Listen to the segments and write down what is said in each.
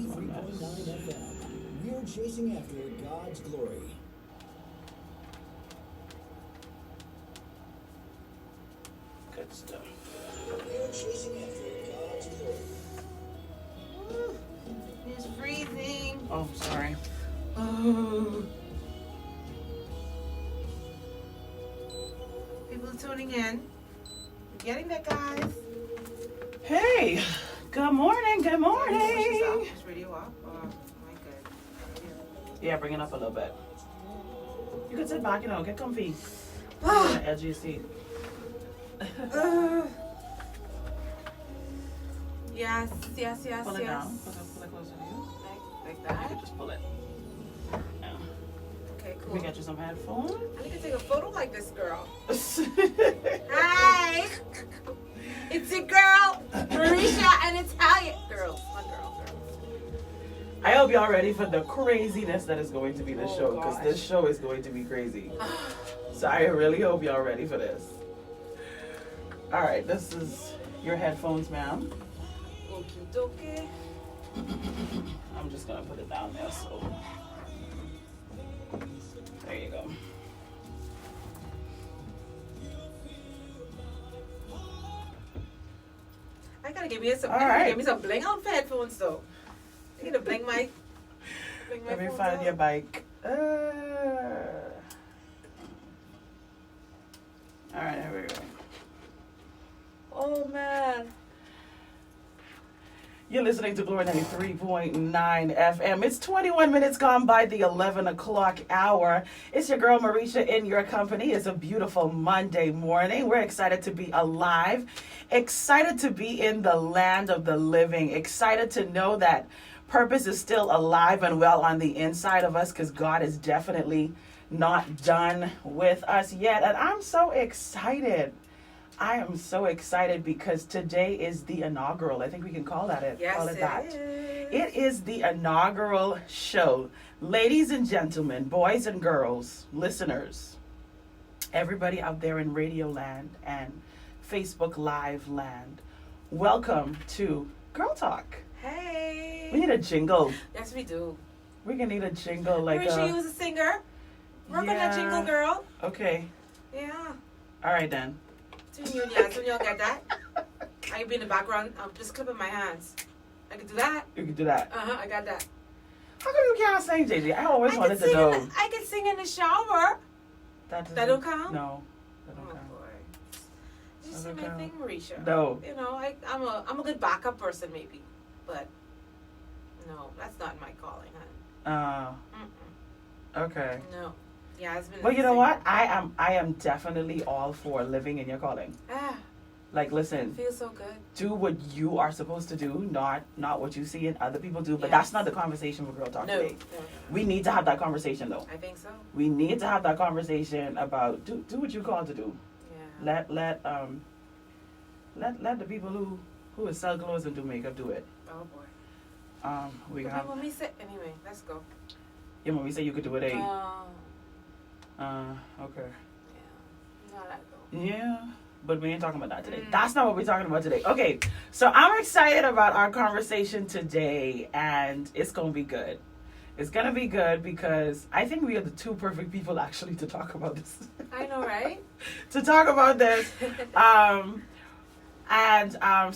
93.9 FM. We're chasing after God's glory. Good stuff. We're chasing after God's glory. It's freezing. Oh, sorry. Oh. People tuning in. We're getting there, guys. Hey, good morning. Good morning. Is radio off? Oh, my God. Yeah, bring it up a little bit. You can sit back, get comfy. On the edge of your seat. Yes. Pull it down. Pull it closer to you. Like You that? can just pull it. Yeah. Okay, Let cool. me get you some headphones. I need to take a photo like this girl. Hi! It's your girl, Mericha, and Italia. Girls. One girl. I hope y'all ready for the craziness that is going to be this show, because gosh. this show is going to be crazy. So I really hope y'all ready for this. All right, this is your headphones, ma'am. Okie dokie. I'm just gonna put it down there, so there you go. I gotta give me some. All I gotta right. give me some bling on headphones though. I gotta bling my. Let me phones find out. your bike. All right, here we go. Oh man. You're listening to Glory 93.9 FM. It's 21 minutes gone by the 11 o'clock hour. It's your girl Mericha in your company. It's a beautiful Monday morning. We're excited to be alive, excited to be in the land of the living, excited to know that purpose is still alive and well on the inside of us, because God is definitely not done with us yet. And I'm so excited. I am so excited because today is the inaugural. I think we can call it Yes, that. is. It is the inaugural show. Ladies and gentlemen, boys and girls, listeners, everybody out there in Radio Land and Facebook Live Land, welcome to Girl Talk. Hey. We need a jingle. Yes, we do. We're going to need a jingle like Mericha, you was a singer. Work on that jingle, girl. Okay. Yeah. All right, then. Soon you get that. I can be in the background. I'm just clipping my hands. I can do that. You can do that. I got that. How come you can't sing, JJ? I always wanted to know. I can sing in the shower. That don't count? No. That don't Oh count. boy. Just That say don't my thing, count. Mericha. No. You know, I'm a good backup person maybe, but no, that's not my calling, huh? Okay. No. Yeah, it's been. Well, you know what? I am definitely all for living in your calling. Like, listen, Feels so good. do what you are supposed to do, not what you see and other people do. But Yes. that's not the conversation for Girl Talk No. today. We need to have that conversation, though. I think so. We need to have that conversation about do what you called to do. Yeah. Let the people who sell clothes and do makeup do it. Oh boy. We But have. when we say anyway, let's go. Yeah, when we say you could do it, Okay. okay. Yeah. No, that go. Yeah, but we ain't talking about that today. That's not what we're talking about today. Okay, so I'm excited about our conversation today, and it's going to be good. It's going to be good because I think we are the two perfect people actually to talk about this. I know, right? To talk about this.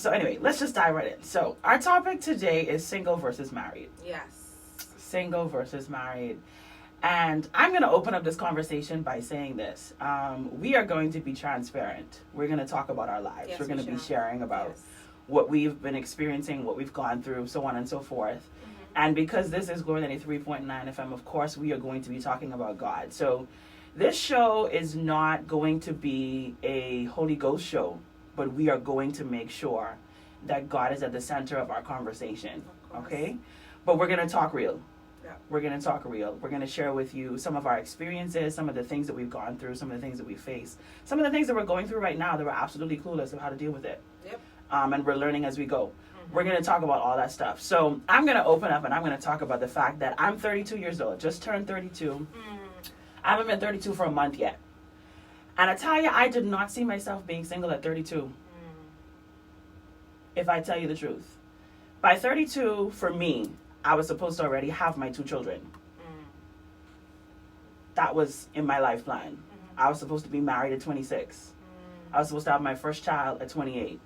So anyway, let's just dive right in. So our topic today is single versus married. Yes. Single versus married. And I'm going to open up this conversation by saying this. We are going to be transparent. We're going to talk about our lives. Yes, We're going to be shall. sharing about Yes. what we've been experiencing, what we've gone through, so on and so forth. And because this is Glory 93.9 FM, of course, we are going to be talking about God. So this show is not going to be a Holy Ghost show, but we are going to make sure that God is at the center of our conversation. Of course. Okay? But we're going to talk real. Yeah. We're going to talk real. We're going to share with you some of our experiences, some of the things that we've gone through, some of the things that we face, some of the things that we're going through right now that we're absolutely clueless of how to deal with it. Yep. And we're learning as we go. We're going to talk about all that stuff. So I'm going to open up and I'm going to talk about the fact that I'm 32 years old, just turned 32. I haven't been 32 for a month yet. And I tell you, I did not see myself being single at 32. If I tell you the truth. By 32, for me, I was supposed to already have my 2 children. That was in my life plan. I was supposed to be married at 26. I was supposed to have my first child at 28.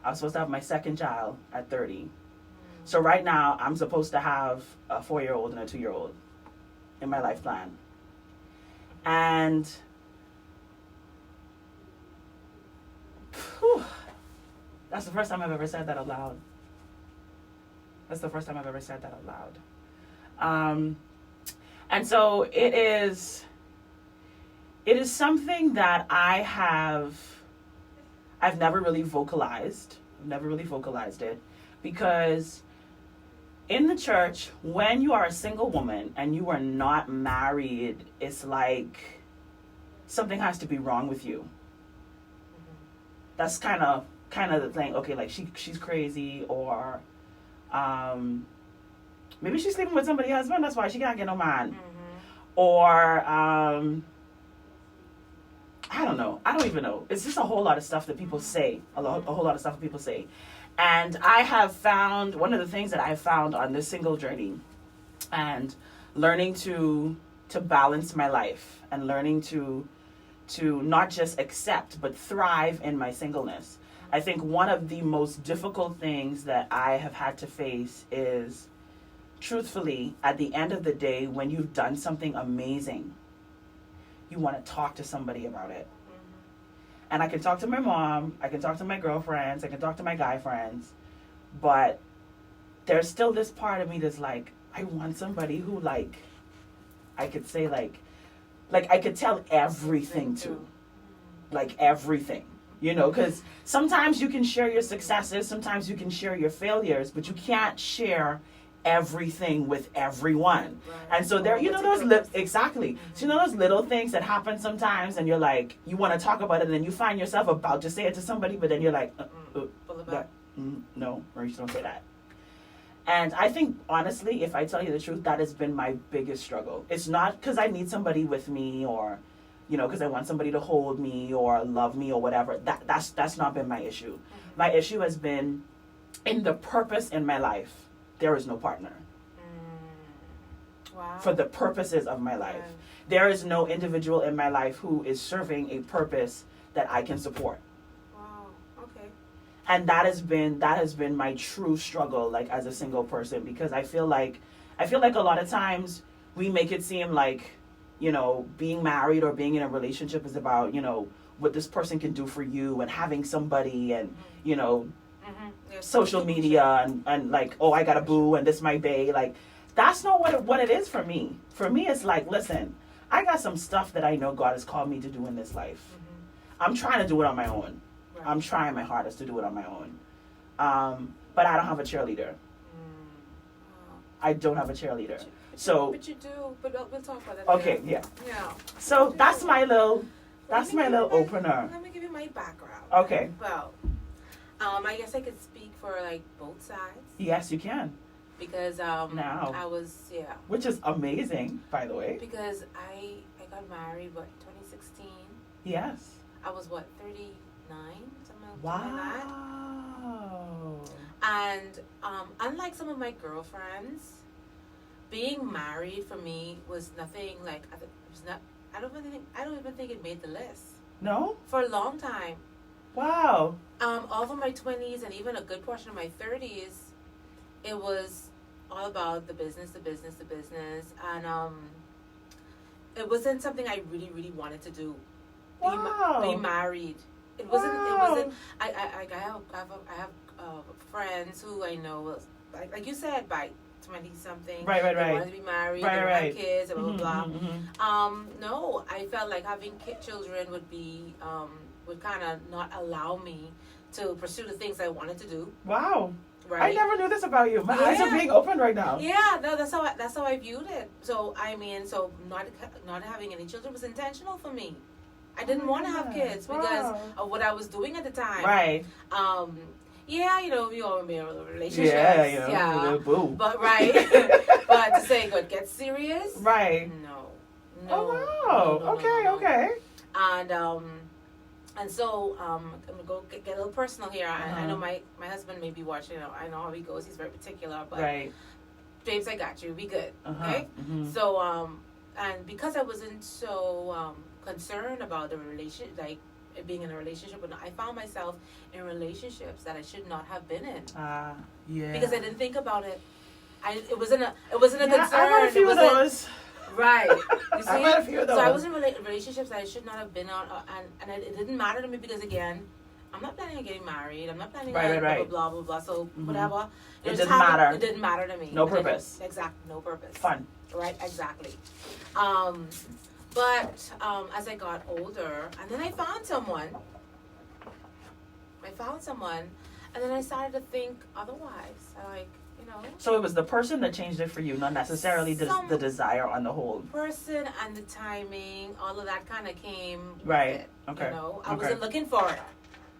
I was supposed to have my second child at 30. So right now, I'm supposed to have a 4-year-old and a 2-year-old in my life plan. And whew, that's the first time I've ever said that out loud. That's the first time I've ever said that out loud. And so it is something that I've never really vocalized. I've never really vocalized it because in the church, when you are a single woman and you are not married, it's like something has to be wrong with you. That's kind of the thing. Okay, like she's crazy, or maybe she's sleeping with somebody's husband. That's why she can't get no man. Or I don't know. I don't even know. It's just a whole lot of stuff that people say. A whole lot of stuff that people say. And I have found, one of the things that I found on this single journey and learning to balance my life and learning to not just accept but thrive in my singleness. I think one of the most difficult things that I have had to face is, truthfully, at the end of the day, when you've done something amazing, you want to talk to somebody about it. And I can talk to my mom, I can talk to my girlfriends, I can talk to my guy friends, but there's still this part of me that's like, I want somebody who, like, I could say, like I could tell everything to. Like, everything. You know, because sometimes you can share your successes, sometimes you can share your failures, but you can't share everything with everyone. Right. And so there, you know, those exactly. So you know those little things that happen sometimes, and you're like, you want to talk about it, and then you find yourself about to say it to somebody, but then you're like, no, Mericha, don't say that. And I think, honestly, if I tell you the truth, that has been my biggest struggle. It's not because I need somebody with me, or, you know, because I want somebody to hold me or love me or whatever. That's not been my issue. My issue has been in the purpose in my life. There is no partner. Wow. For the purposes of my life. Yeah. There is no individual in my life who is serving a purpose that I can support. Wow. Okay. And that has been my true struggle, like, as a single person, because I feel like a lot of times we make it seem like, you know, being married or being in a relationship is about, you know, what this person can do for you and having somebody and, you know, social media and like, oh, I got a boo and this might be like, that's not what it is for me. For me, it's like, listen, I got some stuff that I know God has called me to do in this life. I'm trying to do it on my own. Right. I'm trying my hardest to do it on my own. But I don't have a cheerleader. I don't have a cheerleader. But you do. But we'll talk about that. Okay, later. Yeah. So that's my little opener. Let me give you my background. Okay. Well, I guess I could speak for, like, both sides. Yes, you can. Because now I was which is amazing, by the way. Because I got married 2016. Yes. I was 39, something like that. Wow. And unlike some of my girlfriends, being married for me was nothing like it was not. I don't even think it made the list. No. For a long time. Wow. All of my 20s and even a good portion of my 30s, it was all about the business, and it wasn't something I really, really wanted to do. Wow. Be married. It wasn't. Wow. It wasn't. I have friends who I know was like you said, by 20 something. Right. They wanted to be married. Right. They have kids. And blah blah blah. Mm-hmm. No, I felt like having children would be would kind of not allow me to pursue the things I wanted to do. Wow. Right. I never knew this about you. My eyes are being opened right now. Yeah, no, that's how I viewed it. So not having any children was intentional for me. I didn't want to have kids because of what I was doing at the time. Right. Yeah, you know, we all in relationships. Yeah. Boo. But but to say, God, get serious. Right. No. Oh wow. No. Okay. And so I'm gonna go get a little personal here. I know my husband may be watching. I know how he goes. He's very particular, but babes, I got you. Be good. Okay? So, and because I wasn't so concerned about the relationship, like being in a relationship, I found myself in relationships that I should not have been in. Yeah. Because I didn't think about it. It wasn't a concern. I've had a few of those. Right. You see? I've had a few of those. So I was in relationships that I should not have been on, and it didn't matter to me because, again, I'm not planning on getting married. I'm not planning on blah, blah, blah, blah. So whatever. It didn't matter. It didn't matter to me. No purpose. Exactly. No purpose. Fun. Right. Exactly. But as I got older, and then I found someone, and then I started to think otherwise. So it was the person that changed it for you, not necessarily the desire on the whole. Person and the timing, all of that kind of came. Right. With it, I wasn't looking for it.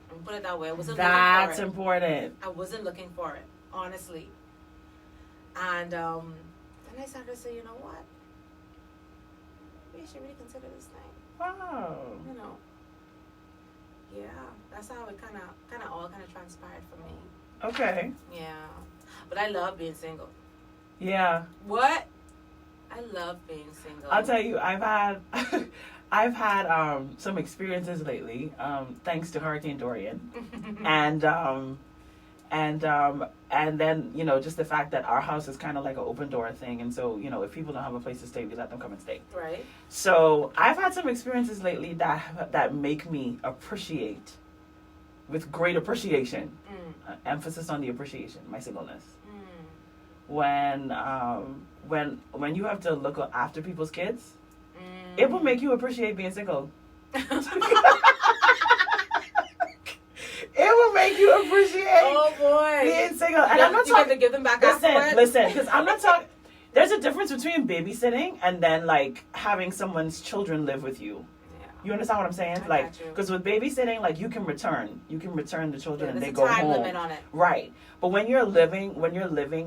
Let me put it that way. I wasn't looking for it. That's important. I wasn't looking for it, honestly. And then I started to say, you know what? Maybe I should really consider this thing. Wow. Yeah, that's how it kind of all transpired for me. Okay. Yeah, but I love being single. Yeah. What? I love being single. I'll tell you, I've had some experiences lately, thanks to Hurricane Dorian, and then just the fact that our house is kind of like an open door thing, and so if people don't have a place to stay, we let them come and stay. Right. So I've had some experiences lately that make me appreciate, with great appreciation, emphasis on the appreciation, my singleness. When you have to look after people's kids, it will make you appreciate being single. It will make you appreciate being single. And I'm not talking to give them back. Listen, because I'm not talking. There's a difference between babysitting and then like having someone's children live with you. Yeah. You understand what I'm saying? Because with babysitting, like you can return the children and they go home. There's a time limit on it. Right. But when you're living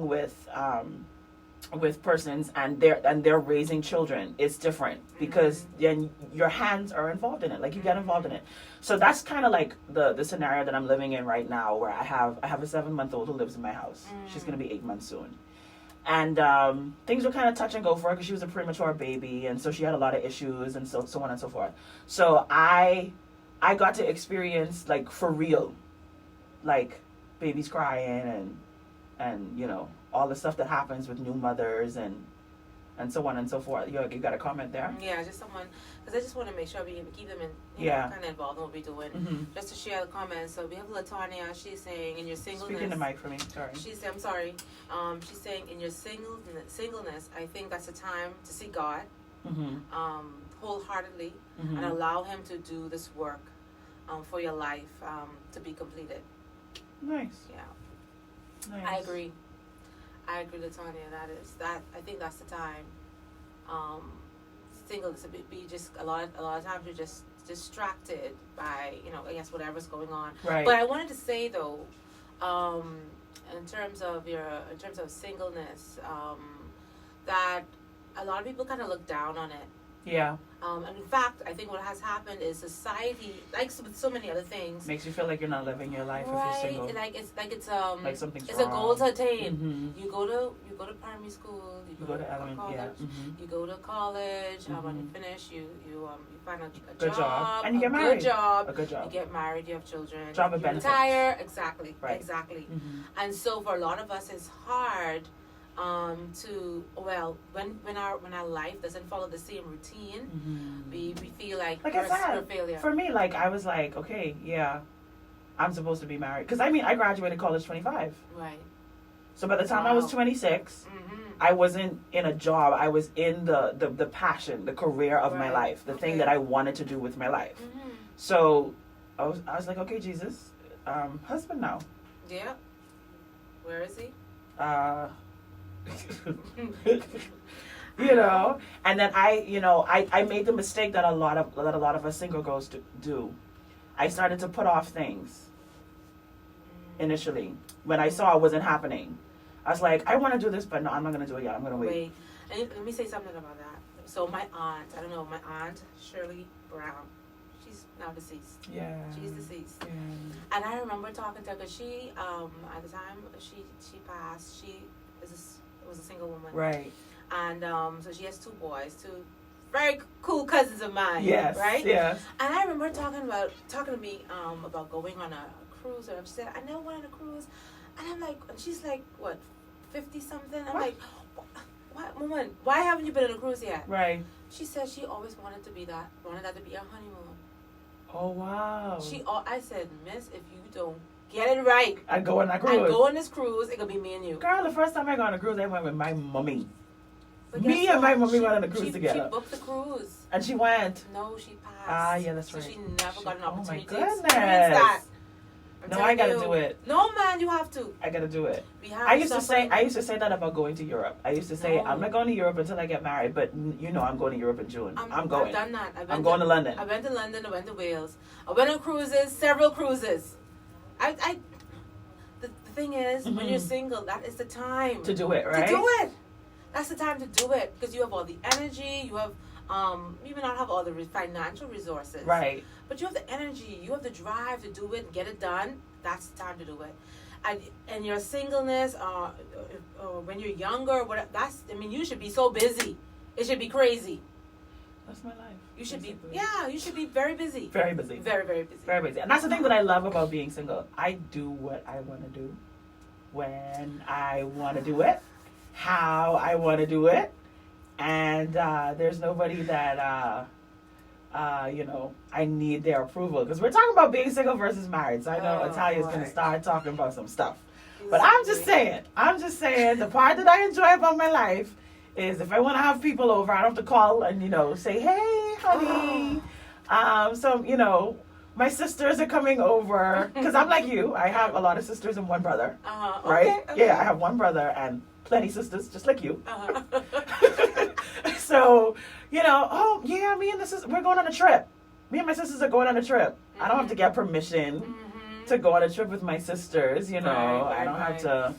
with persons and they're raising children, it's different because then your hands are involved in it, like you get involved in it. So that's kind of like the scenario that I'm living in right now, where I have a 7-month-old who lives in my house. She's gonna be 8 months soon, and things were kind of touch and go for her because she was a premature baby, and so she had a lot of issues and so on and so forth. So I got to experience, like, for real, like babies crying and all the stuff that happens with new mothers and so on and so forth. You got a comment there? Yeah, just someone, because I just want to make sure we keep them kind of involved in what we're doing. Just to share the comments. So we have Latonia. She's saying, in your singleness. Speaking the mic for me. Sorry. I'm sorry. She's saying, in your singleness, I think that's the time to see God wholeheartedly and allow Him to do this work for your life to be completed. Nice. Yeah. Nice. I agree, Latonia. I think that's the time. Singleness, be just a lot of times you're just distracted by I guess whatever's going on. Right. But I wanted to say though, in terms of singleness, that a lot of people kind of look down on it. Yeah. And in fact, I think what has happened is society, like with so many other things, makes you feel like you're not living your life if you're single. Like it's like something's it's wrong. a goal to attain. You go to primary school. You go to elementary. college. Yeah. You go to college. When you finish, you find a good job, and you get married. A good job. You get married. You have children. Job and benefits. Retire. Exactly. Right. Exactly. And so for a lot of us, it's hard. When our life doesn't follow the same routine, we feel like we're a failure. For me, like, I was like, okay, yeah, I'm supposed to be married. Because, I graduated college 25. Right. So by the time I was 26, I wasn't in a job. I was in the passion, the career of my life, the thing that I wanted to do with my life. So I was like, okay, Jesus, husband now. Yeah. Where is he? And then I made the mistake that a lot of us single girls do. I started to put off things initially when I saw it wasn't happening. I was like, I want to do this, but no, I'm not going to do it yet. I'm going to wait. And let me say something about that. So my aunt, Shirley Brown, she's now deceased. Yeah. She's deceased. Yeah. And I remember talking to her because she, at the time she passed, she was was a single woman. Right. And so she has 2 boys, 2 very cool cousins of mine. Yes. Right? Yes. And I remember talking to me about going on a cruise. Or she said, I never went on a cruise. And I'm like, and she's like, what, 50 something? I'm like, what, woman, why haven't you been on a cruise yet? Right. She said she always wanted that to be her honeymoon. Oh, wow. I said, miss, if you don't get it right, I go on that cruise. I go on this cruise, it could be me and you. Girl, the first time I got on a cruise, I went with my mommy. Me and my mommy went on a cruise together. She booked the cruise. And she went. No, she passed. Ah, yeah, that's so right. She never got an opportunity to experience that. No, I gotta do it. No, man, you have to. I gotta do it. I used to say that about going to Europe. I used to say I'm not going to Europe until I get married, but I'm going to Europe in June. I'm going. I've done that. I'm going to London. I went to London. I went to Wales. I went on cruises, several cruises. The thing is, when you're single, that is the time to do it, right? To do it. That's the time to do it because you have all the energy. You have you may not have all the financial resources, right? But you have the energy. You have the drive to do it and get it done. That's the time to do it. And your singleness, or when you're younger, whatever. You should be so busy. It should be crazy. That's my life. You should be, you should be very busy. Very busy. Very, very busy. Very busy. And that's the thing that I love about being single. I do what I want to do, when I want to do it, how I want to do it, and there's nobody that, I need their approval. Because we're talking about being single versus married. So I know Italia's going to start talking about some stuff. But I'm just saying, the part that I enjoy about my life is if I want to have people over, I don't have to call and, say, hey, honey. So, my sisters are coming over. Because I'm like you. I have a lot of sisters and one brother. Right? Okay. Yeah, I have one brother and plenty sisters, just like you. So, me and we're going on a trip. Me and my sisters are going on a trip. Mm-hmm. I don't have to get permission to go on a trip with my sisters, I don't have to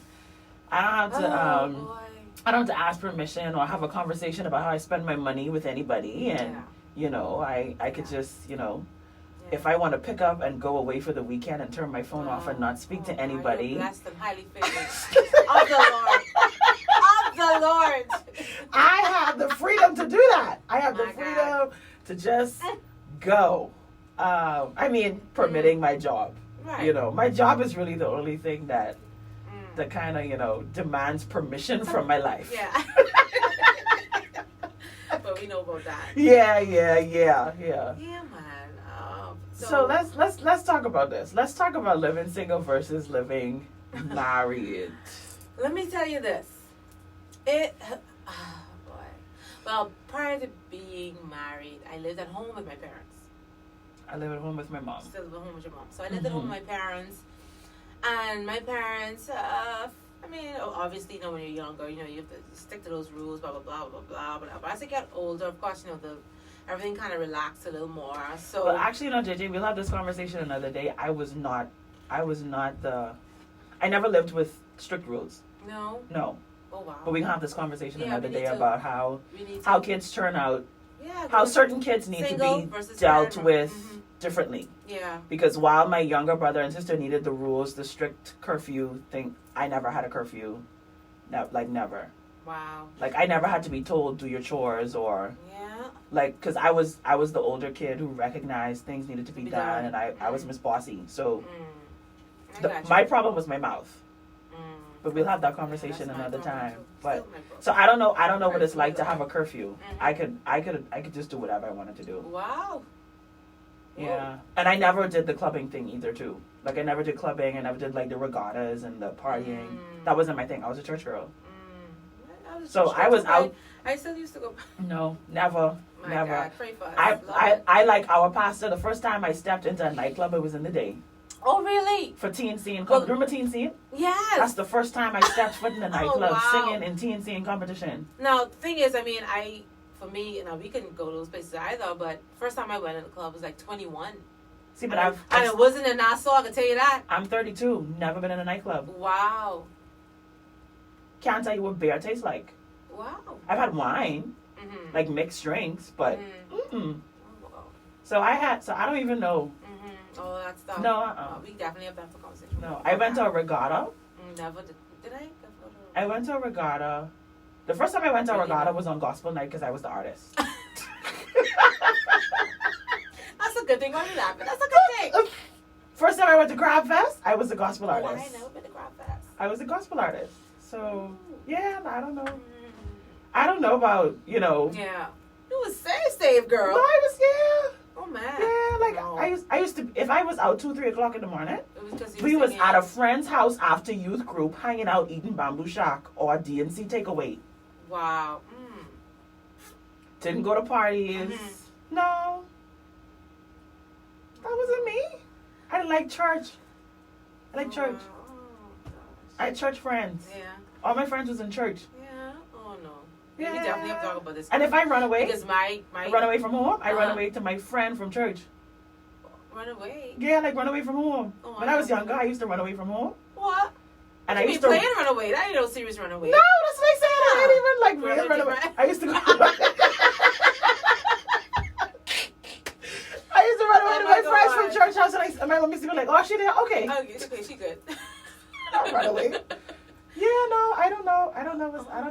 I don't have to ask permission or have a conversation about how I spend my money with anybody. And, I could just, if I want to pick up and go away for the weekend and turn my phone off and not speak to anybody. You're blessed and highly favored of the Lord. Of the Lord. I have the freedom to do that. I have the freedom to just go. Permitting my job. Right. My job is really the only thing that kind of, demands permission from my life. Yeah. But we know about that. Yeah. Yeah, man. So let's talk about this. Let's talk about living single versus living married. Let me tell you this. Well, prior to being married, I lived at home with my parents. I live at home with my mom. Still live at home with your mom. So I lived at home with my parents. And my parents, obviously, when you're younger, you have to stick to those rules, blah, blah, blah, blah, blah, blah. But as I got older, of course, everything kind of relaxed a little more. So, well, actually, JJ, we'll have this conversation another day. I never lived with strict rules. No? No. Oh, wow. But we can have this conversation another day about how kids turn out. Yeah. How certain kids need to be dealt with differently. Yeah. Because while my younger brother and sister needed the rules, the strict curfew thing, I never had a curfew. Never. Wow. I never had to be told, do your chores or... Yeah. Because I was the older kid who recognized things needed to be done, and I was Miss Bossy. So my problem was my mouth. But we'll have that conversation another time. But so I don't know what it's like to have a curfew. I could just do whatever I wanted to do. Wow. Yeah. And I never did the clubbing thing either too. I never did clubbing. I never did the regattas and the partying. That wasn't my thing. I was a church girl. I was out. I still used to go. No, never. Never. God, pray for us. I like our pastor. The first time I stepped into a nightclub, it was in the day. Oh, really? For teen scene. Remember teen scene? Yes. That's the first time I stepped foot in the nightclub singing in teen scene competition. Now, the thing is, for me, we couldn't go to those places either, but first time I went in the club was 21. See, but and it wasn't in Nassau, I can tell you that. I'm 32, never been in a nightclub. Wow. Can't tell you what beer tastes like. Wow. I've had wine, mixed drinks, but So I don't even know. Oh, that's stuff. No, we definitely have to have a conversation. No, I went to a regatta. Never did I? I went to a regatta The first time I went to Regatta was on gospel night because I was the artist. That's a good thing. Why are you laughing? That's a good thing. First time I went to Grab Fest, I was the gospel artist. I never been to Grab Fest. I was a gospel artist. So, yeah, I don't know. I don't know about, you know. Yeah. You was saved, girl. No, I was, yeah. Oh, man. Yeah, like, no. I used to, if I was out 2-3 o'clock in the morning, we was singing. at a friend's house after youth group, hanging out, eating bamboo shack or DNC takeaway. Wow. Didn't go to parties. No. That wasn't me. I didn't like church. I like church. Oh, I had church friends. Yeah. All my friends was in church. Yeah. Oh, no. Yeah. We definitely have to talk about this. And if I run away, because my run away from home, I run away to my friend from church. Run away? Yeah, like run away from home. Oh, when I was younger, I used to run away from home. What? And you I used to playing run away. That ain't no serious run away. No, that's what I said. I didn't even like really run away. I used to go. I used to run away to my friends from church house, and my mom used to be like, "Oh, she there? Okay, okay, she good." I'll run away. Yeah, no, I don't know. I don't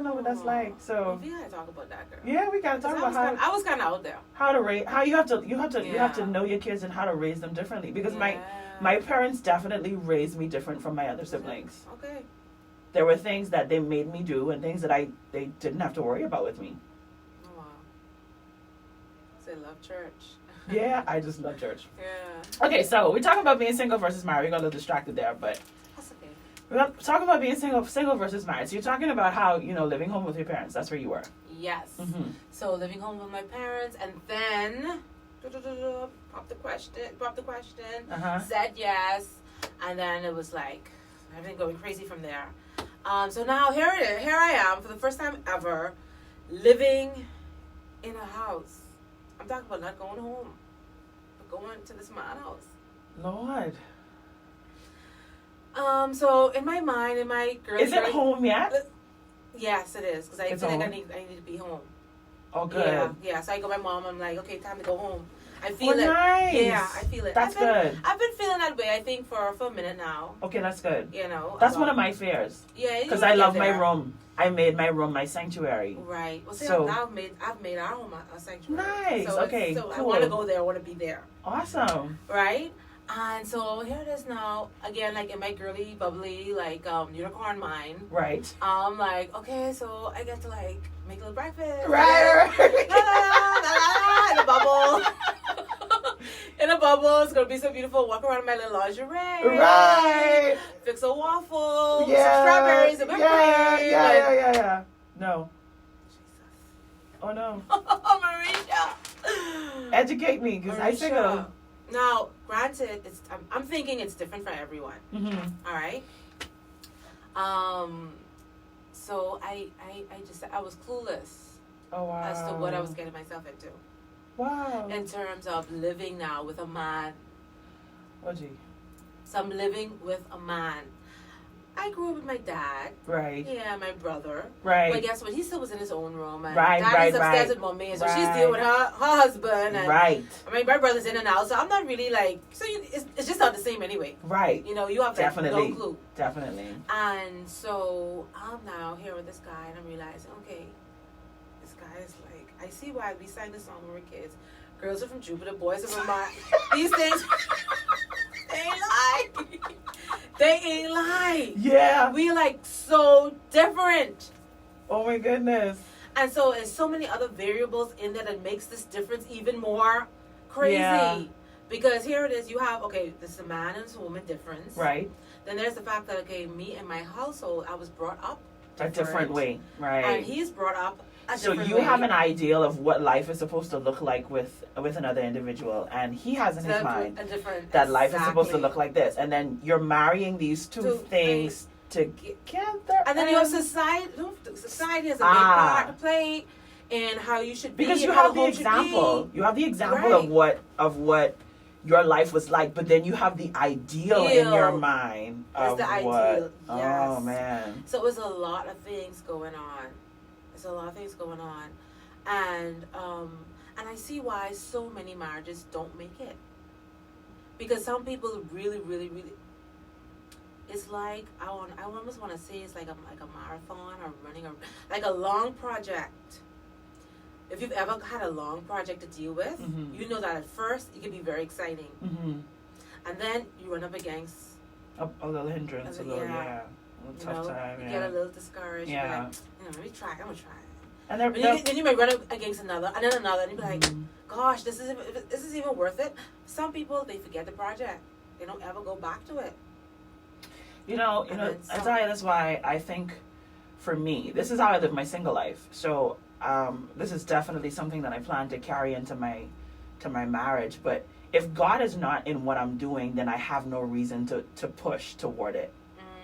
know what that's like. So we gotta talk about that, girl. Yeah, we gotta talk about how I was kind of out there. How to raise? How you have to know your kids and how to raise them differently. Because my parents definitely raised me different from my other siblings. Okay. There were things that they made me do and things that they didn't have to worry about with me. Oh wow. So they love church. Yeah, I just love church. Yeah. Okay, so we're talking about being single versus married. We got a little distracted there, but that's okay. We're talking about being single versus married. So you're talking about how, living home with your parents. That's where you were. Yes. Mm-hmm. So living home with my parents, and then popped the question, said yes, and then it was like everything going crazy from there. So now here I am for the first time ever, living in a house. I'm talking about not going home, but going to this man house. Lord. So in my mind, in my girl, is it home yet? Yes, it is, because I feel like I need to be home. Oh, good. Yeah. So I go to my mom. I'm like, okay, time to go home. I feel it. Nice. Yeah, I feel it. That's good. I've been feeling that way, I think, for a minute now. Okay, that's good. That's one of my fears. Yeah, because I love my room. I made my room my sanctuary. Right. Well, see, I've made our home a sanctuary. Nice. So okay. So cool. I want to go there. I want to be there. Awesome. Right. And so here it is now, again, like in my girly, bubbly, like unicorn mind. Right. I'm like, okay, so I get to like make a little breakfast. Right. In a bubble. In a bubble. It's gonna be so beautiful. Walk around in my little lingerie. Right. Fix a waffle. Yeah. Some strawberries and whipped cream. Yeah. No. Jesus. Oh no. Mericha. Educate me, because I single. Now, granted, I'm thinking it's different for everyone. Mm-hmm. All right. So I was clueless. Oh wow. As to what I was getting myself into. Wow. In terms of living now with a man. Oh gee. So I'm living with a man. I grew up with my dad. Right. Yeah, my brother. Right. But guess what? He still was in his own room. And Daddy's upstairs with mommy, and so she's dealing with her husband. And, right. I mean, my brother's in and out, so I'm not really like. So it's just not the same anyway. Right. You have like, no clue. Definitely. And so I'm now here with this guy, and I'm realizing, okay, this guy is like, I see why we sang this song when we were kids. Girls are from Jupiter, boys are from Mars. These things, they ain't like. They ain't like. Yeah. We like so different. Oh my goodness. And so there's so many other variables in there that makes this difference even more crazy. Yeah. Because here it is, you have, okay, this is a man and a woman difference. Right. Then there's the fact that, okay, me and my household, I was brought up a different way. Right. And he's brought up a so different you way. have an ideal of what life is supposed to look like with another individual, and he has in his mind that life is supposed to look like this, and then you're marrying these two things together, and then you have society. Society has a big part to play in how you should be. Because you have the example. You have the example of what your life was like, but then you have the ideal in your mind of the what. Ideal. Yes. Oh man. So it was a lot of things going on. And I see why so many marriages don't make it. Because some people really, really, really, it's like I almost want to say it's like a marathon or running like a long project. If you've ever had a long project to deal with, you know that at first it can be very exciting, and then you run up against a little hindrance, a little tough time. You get a little discouraged. Yeah. Let me try. I'm gonna try. And then you may run up against another, and then another, and you be like, "Gosh, this is even worth it." Some people, they forget the project. They don't ever go back to it. Italia, that's why I think, for me, this is how I live my single life. So this is definitely something that I plan to carry into my marriage. But if God is not in what I'm doing, then I have no reason to push toward it.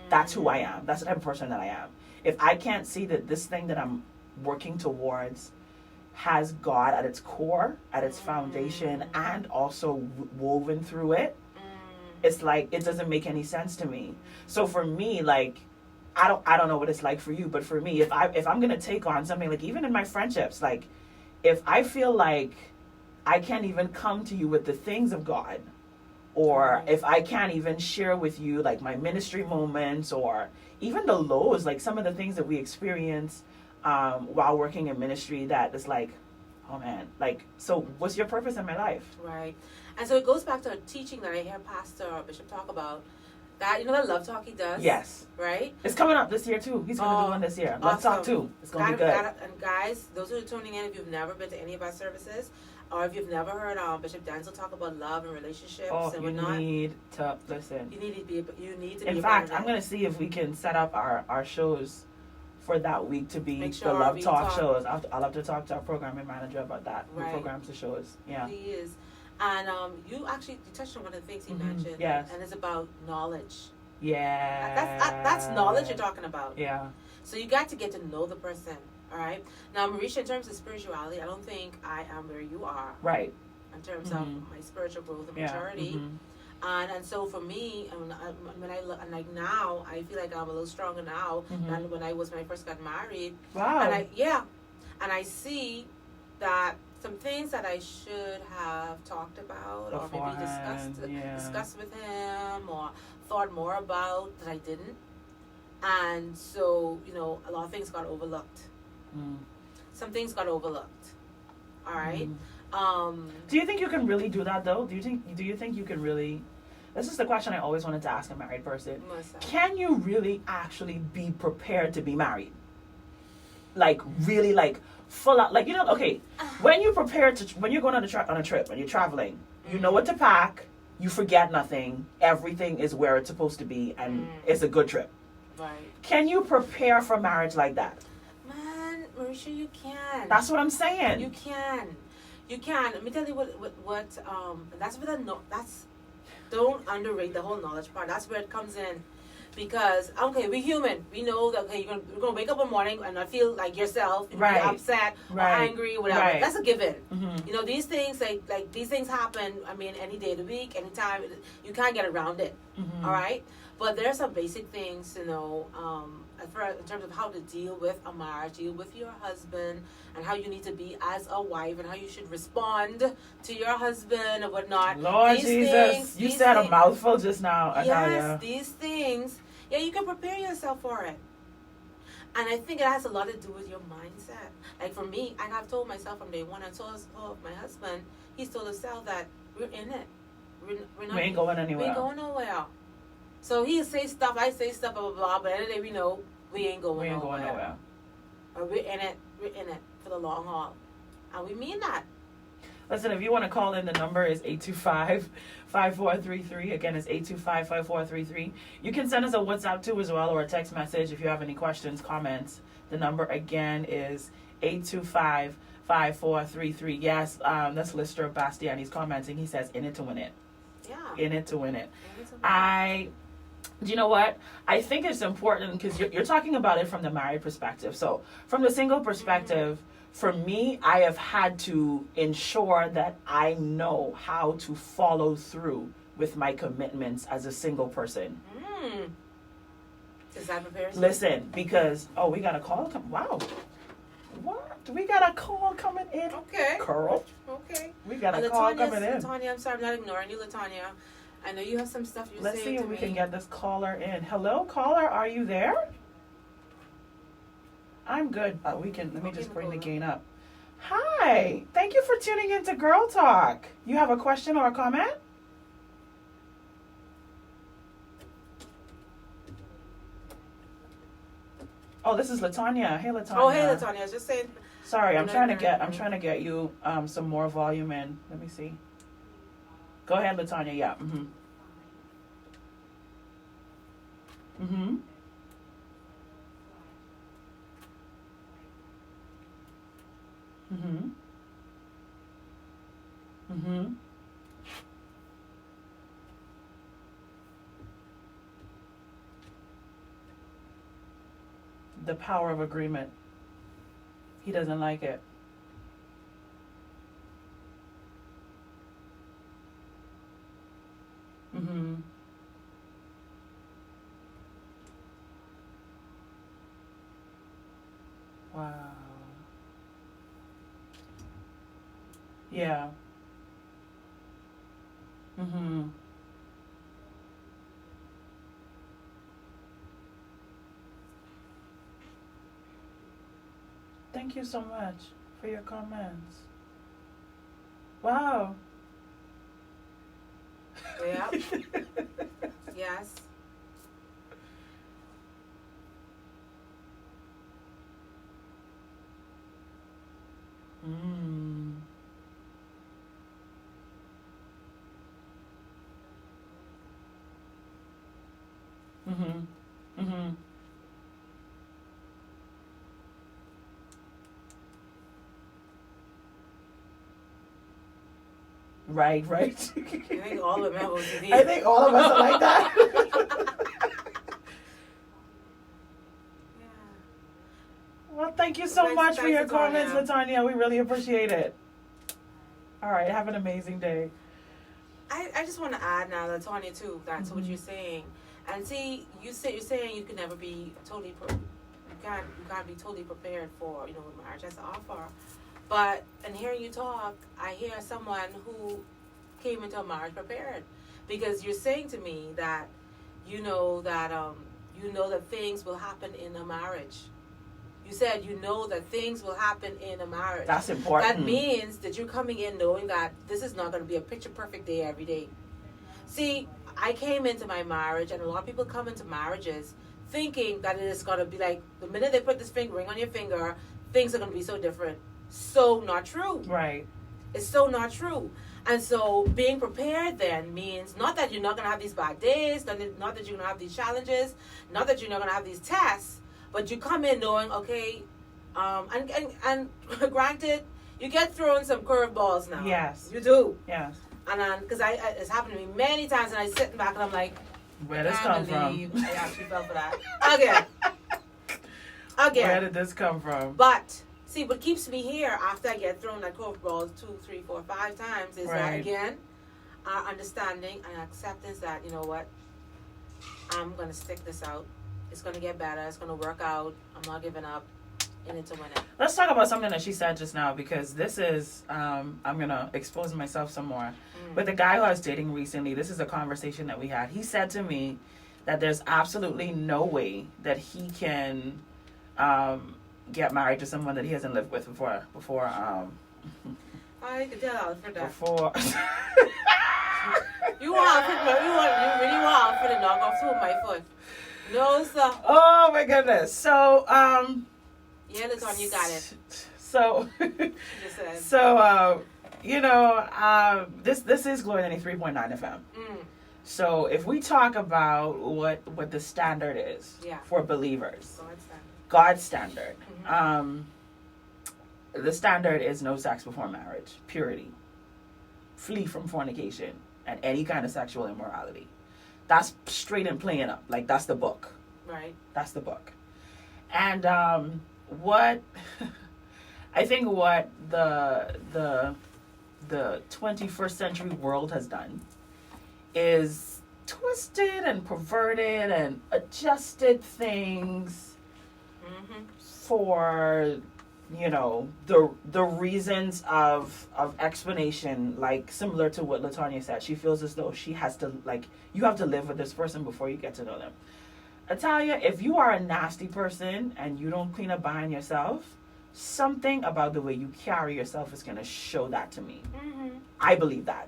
That's who I am. That's the type of person that I am. If I can't see that this thing that I'm working towards has God at its core, at its foundation, and also woven through it, it's like it doesn't make any sense to me. So for me, like, I don't know what it's like for you, but for me, if I'm gonna take on something, like even in my friendships, like if I feel like I can't even come to you with the things of God, or if I can't even share with you like my ministry moments, or even the lows, like some of the things that we experience while working in ministry, that is like, oh man, like, so what's your purpose in my life? Right. And so it goes back to a teaching that I hear Pastor Bishop talk about, that, that love talk he does. Yes. Right? It's coming up this year too. He's going to do one this year. Love Talk too. It's going to be good. And guys, those who are tuning in, if you've never been to any of our services, or if you've never heard Bishop Denzel talk about love and relationships and whatnot, you need to listen. You need to be. In fact, I'm going to see if we can set up our shows for that week to be the Love Talk shows. I'll have to talk to our programming manager about that. Right. Who programs the shows. Yeah. He is. And you touched on one of the things he mentioned. Yes. And it's about knowledge. Yeah. That's knowledge you're talking about. Yeah. So you got to get to know the person. All right. Now, Mericha, in terms of spirituality, I don't think I am where you are. Right. In terms of my spiritual growth and maturity. And so for me, when I look, and like now, I feel like I'm a little stronger now than when I first got married. Wow. And I see that some things that I should have talked about or maybe discussed with him or thought more about that I didn't. And so, a lot of things got overlooked. Some things got overlooked. All right. Do you think you can really do that though? Do you think you can really? This is the question I always wanted to ask a married person. Can you really actually be prepared to be married? Like really, like full out, like okay. When you prepare when you're going on a trip, when you're traveling, you know what to pack. You forget nothing. Everything is where it's supposed to be, and it's a good trip. Right. Can you prepare for marriage like that? Man, Mericha, you can. That's what I'm saying. You can. Let me tell you what that's don't underrate the whole knowledge part. That's where it comes in. Because, we're human. We know that, you're going to wake up one morning and not feel like yourself. Right. Be upset or angry, whatever. Right. That's a given. These things, like these things happen, any day of the week, anytime. You can't get around it. All right? But there are some basic things, in terms of how to deal with a marriage, deal with your husband, and how you need to be as a wife, and how you should respond to your husband and whatnot. Lord Jesus, you said a mouthful just now. Yes, these things. Yeah, you can prepare yourself for it. And I think it has a lot to do with your mindset. Like for me, I have told myself from day one, I told my husband, he's told himself that we're in it. We ain't going anywhere. We ain't going nowhere. So he say stuff, I say stuff, blah, blah, blah, but at the end of the day, we know we ain't going nowhere. Or we're in it for the long haul. And we mean that. Listen, if you want to call in, the number is 825-5433. Again, it's 825-5433. You can send us a WhatsApp too as well, or a text message if you have any questions, comments. The number again is 825-5433. Yes, that's Lister Bastian. He's commenting. He says, in it to win it. Yeah. In it to win it. You know what? I think it's important because you're talking about it from the married perspective. So from the single perspective, for me, I have had to ensure that I know how to follow through with my commitments as a single person. Is that prepared? Listen, because, we got a call. Wow. What? We got a call coming in. Okay. Carl. Okay. We got a call coming in. Latanya, I'm sorry, I'm not ignoring you, Latanya. I know you have some stuff you're Let's saying. Let's see if we can get this caller in. Hello, caller, are you there? I'm good. Let me just bring the gain up. Hi. Thank you for tuning in to Girl Talk. You have a question or a comment? Oh, this is Latanya. Hey, Latanya. Oh, hey, Latanya. I was just saying. Sorry, I'm trying to get you some more volume in. Let me see. Go ahead, Latanya. Yeah. Mhm. Mhm. Mhm. Mhm. The power of agreement. He doesn't like it. Mhm. Wow. Yeah. Mhm. Thank you so much for your comments. Wow. Yeah. Yes. Mm. Mhm. Mhm. Right. I think all of them have OCD. I think all of us are like that. Yeah. Well, thank you so much for your comments, Latanya. We really appreciate it. All right, have an amazing day. I just want to add now, Latanya, too, that's what you're saying. And see, you're saying you can never be totally, you can't be totally prepared for, what marriage has to offer. But in hearing you talk, I hear someone who came into a marriage prepared, because you're saying to me that you know that things will happen in a marriage. You said that things will happen in a marriage. That's important. That means that you're coming in knowing that this is not going to be a picture perfect day every day. See, I came into my marriage, and a lot of people come into marriages thinking that it is going to be like the minute they put this ring on your finger, things are going to be so different. So not true. Right. It's so not true. And so being prepared then means not that you're not going to have these bad days, not that you're going to have these challenges, not that you're not going to have these tests, but you come in knowing, okay, and granted, you get thrown some curveballs now. Yes. You do. Yes. And because it's happened to me many times, and I sit back and I'm like, where did this come from? I actually fell for that. Again. Where did this come from? But see, what keeps me here after I get thrown that curveball 2, 3, 4, 5 times is that, again, our understanding and acceptance that, you know what, I'm going to stick this out. It's going to get better. It's going to work out. I'm not giving up. In it to win it. Let's talk about something that she said just now, because this is, I'm going to expose myself some more. But the guy who I was dating recently, this is a conversation that we had. He said to me that there's absolutely no way that he can get married to someone that he hasn't lived with before. I could tell Alfred that. Before. You really want Alfred to knock off 2 of my foot. No, sir. Oh, my goodness. So, yeah, Latonya, you got it. So, this is Glory 93.9 FM. So, if we talk about what the standard is for believers, God's standard. The standard is no sex before marriage, purity, flee from fornication, and any kind of sexual immorality. That's straight and plain up. Like, that's the book. Right. That's the book. And what I think what the 21st century world has done is twisted and perverted and adjusted things for the reasons of explanation, like similar to what LaTanya said. She feels as though she has to, like, you have to live with this person before you get to know them. Italia, if you are a nasty person and you don't clean up behind yourself, something about the way you carry yourself is going to show that to me. Mm-hmm. I believe that.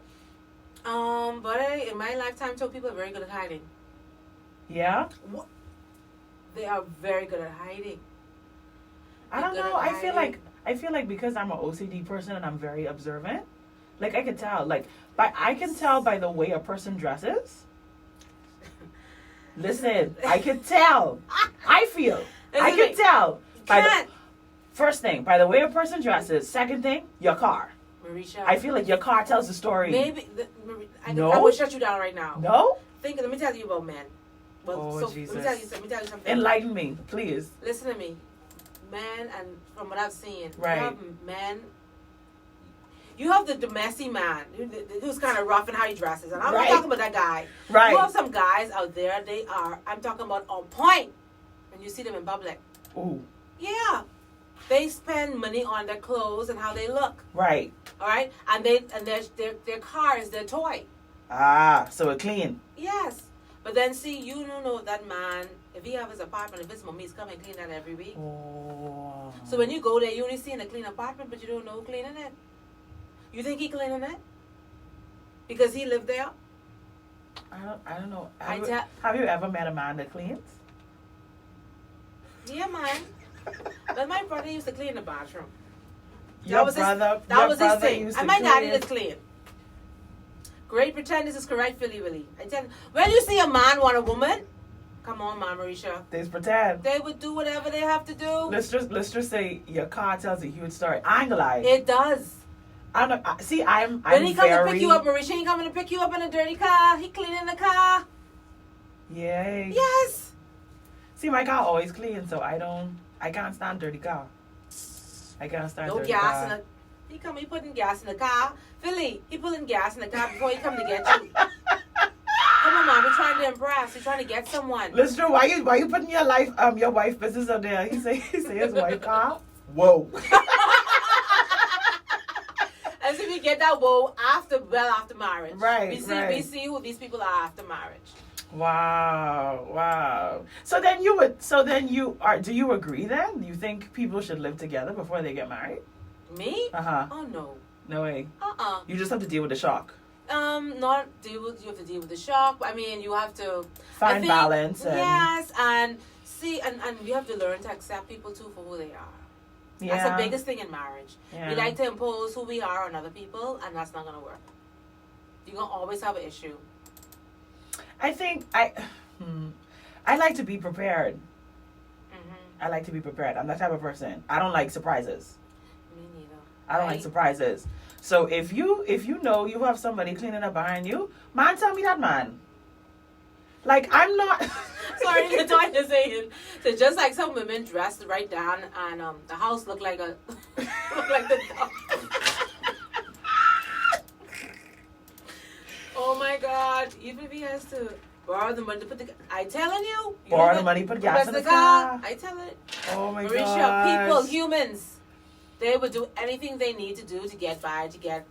But in my lifetime, too, people are very good at hiding. Yeah? What? They are very good at hiding. I don't know. I feel like because I'm an OCD person and I'm very observant, like I can tell, I can tell by the way a person dresses. Listen, I can tell. I can tell. First thing, by the way a person dresses. Second thing, your car. Mericha. I feel like your car tells the story. Maybe. I will shut you down right now. No? Let me tell you about men. Well, Jesus. Let me tell you something. Enlighten me, please. Listen to me. Men, and from what I've seen, right. You have men. You have the domestic man who's kind of rough in how he dresses, and I'm not talking about that guy. Right. You have some guys out there. I'm talking about on point, and you see them in public. Ooh. Yeah, they spend money on their clothes and how they look. Right. All right, and their car is their toy. Ah, so it's clean. Yes, but then see, you don't know that man. If he have his apartment, if his mommy's come and clean that every week. Oh. So when you go there, you only see in a clean apartment, but you don't know who cleaning it. You think he cleaning it? Because he lived there? I don't know. Have you ever met a man that cleans? Yeah, man. But my brother used to clean the bathroom. That was his thing. And my daddy does clean. Great pretend this is correct, Philly Willy. I tell you, when you see a man want a woman, come on, Ma Mericha. They pretend. They would do whatever they have to do. Let's just say your car tells a huge story. I ain't gonna lie. It does. I don't know. See, when he comes to pick you up, Mericha, he coming to pick you up in a dirty car. He cleaning the car. Yay. Yes. See, my car always clean, so I can't stand dirty car. I can't stand dirty car. No gas in he putting gas in the car. Philly, he putting gas in the car before he come to get you. Come on, Mom, we're trying to impress. We're trying to get someone. Listen, why you putting your wife business on there? He say his wife car. Whoa. As if you get that whoa after marriage. Right. We see who these people are after marriage. Wow. So then do you agree then? You think people should live together before they get married? Me? Uh-huh. Oh no. No way. You just have to deal with the shock. You have to deal with the shock. I mean, you have to find balance. Yes, and see, and you have to learn to accept people too for who they are. Yeah. That's the biggest thing in marriage. Yeah. We like to impose who we are on other people, and that's not going to work. You're going to always have an issue. I think I like to be prepared. Mm-hmm. I like to be prepared. I'm that type of person. I don't like surprises. Me neither. I don't like surprises. So if you know you have somebody cleaning up behind you, man, tell me that, man. Like, I'm not... Sorry, the time is saying. So just like some women dressed right down and the house looked like the dog. Oh my God. Even if he has to borrow the money to put the... I telling you. Borrow the money, put gas in the car. I tell it. Oh my God. Mericha, people, humans. They would do anything they need to do to get by, to get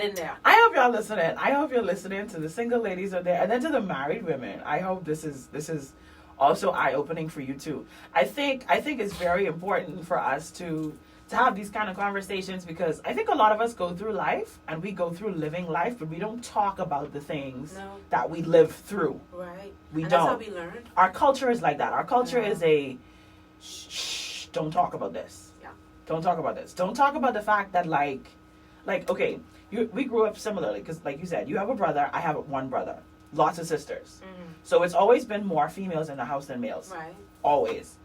in there. I hope y'all listening. I hope you're listening to the single ladies out there, and then to the married women. I hope this is also eye-opening for you too. I think it's very important for us to have these kind of conversations, because I think a lot of us go through life and we go through living life, but we don't talk about the things that we live through. Right. We don't. That's how we learn. Our culture is like that. Our culture is a shh. Don't talk about this. Don't talk about this. Don't talk about the fact that, like okay, we grew up similarly, because, like you said, you have a brother, I have one brother, lots of sisters. Mm-hmm. So it's always been more females in the house than males. Right. Always.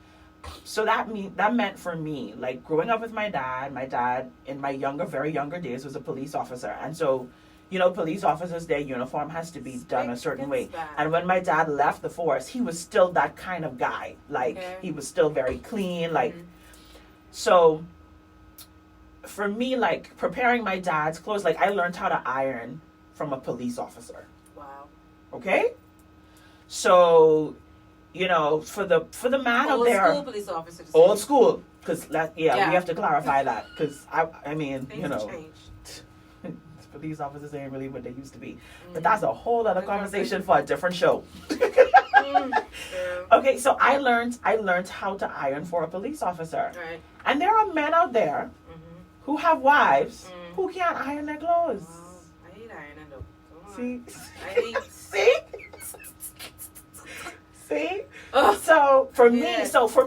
So that meant for me, like, growing up with my dad in my very younger days was a police officer. And so, police officers, their uniform has to be done a certain way. And when my dad left the force, he was still that kind of guy. Like, he was still very clean, like... Mm-hmm. So, for me, like, preparing my dad's clothes, like, I learned how to iron from a police officer. Wow. Okay? So, you know, for the man out there. Old school police officers. Old school, because we have to clarify that, because I mean, things you know, police officers ain't really what they used to be, but that's a whole other conversation for a different show. Okay, so I learned how to iron for a police officer, right. And there are men out there who have wives who can't iron their clothes. Wow. I hate ironing though. See? See? So for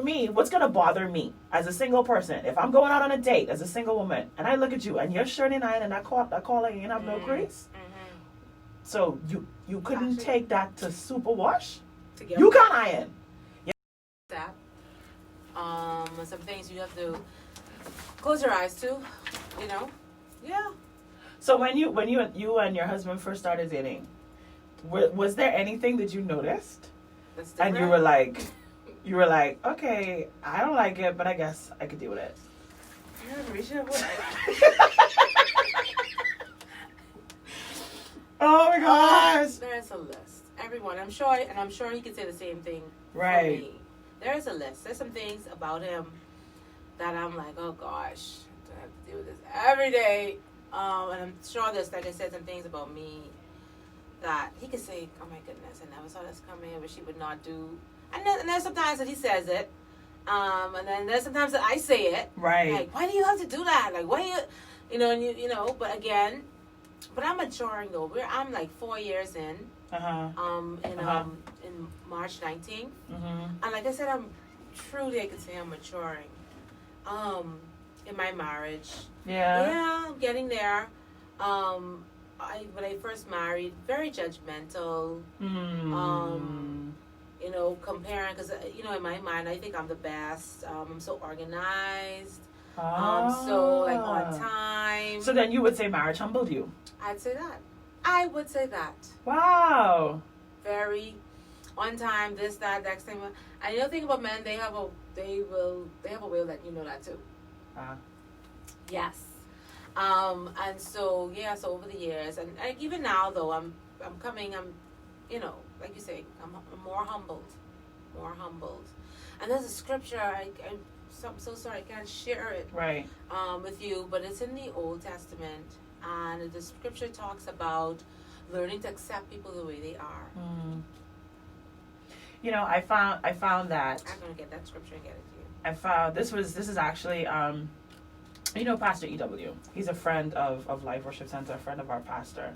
me, what's gonna bother me as a single person, if I'm going out on a date as a single woman and I look at you and your shirt ain't ironed and that collar ain't have no crease, so you couldn't take that to super wash? You can't iron. That. Some things you have to close your eyes to, you know? Yeah. So when you and your husband first started dating, was there anything that you noticed? And you were like, okay, I don't like it, but I guess I could deal with it. Oh my gosh. There's a list. Everyone, I'm sure he could say the same thing. Right. For me. There's a list. There's some things about him that I'm like, oh gosh, I have to deal with this every day. And I'm sure there's, like I said, some things about me that he could say, oh my goodness, I never saw this coming, but she would not do. And there's sometimes that he says it. And then there's sometimes that I say it. Right. Like, why do you have to do that? Like, why you know, and you know, but again, but I'm maturing though. I'm like 4 years in. In March 19th. And like I said, I could say I'm maturing. In my marriage. Yeah, I'm getting there. When I first married, very judgmental. You know, comparing, because, you know, in my mind, I think I'm the best. I'm so organized. So, like, on time. So then you would say marriage humbled you? I'd say that. I would say that. Wow. Very on time, this, that, next thing. And the other thing about men, they have a way of letting you know that too. Yes. And so, so over the years, and even now though, I'm you know, like you say, I'm more humbled. And there's a scripture, I'm so sorry, I can't share it with you, but it's in the Old Testament, and the scripture talks about learning to accept people the way they are. You know, I found that. I'm gonna get that scripture and get it to you. I found this is actually you know, Pastor EW. He's a friend of Life Worship Center, a friend of our pastor,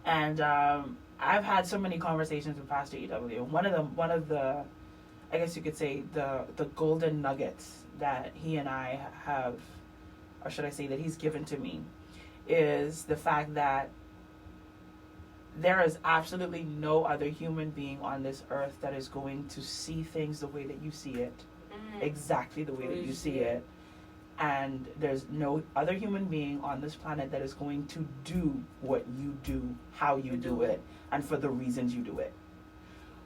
and I've had so many conversations with Pastor EW. One of the I guess you could say the golden nuggets that he and I have, or should I say that he's given to me, is the fact that there is absolutely no other human being on this earth that is going to see things the way that you see it, exactly the way that you see it. And there's no other human being on this planet that is going to do what you do, how you do it, and for the reasons you do it.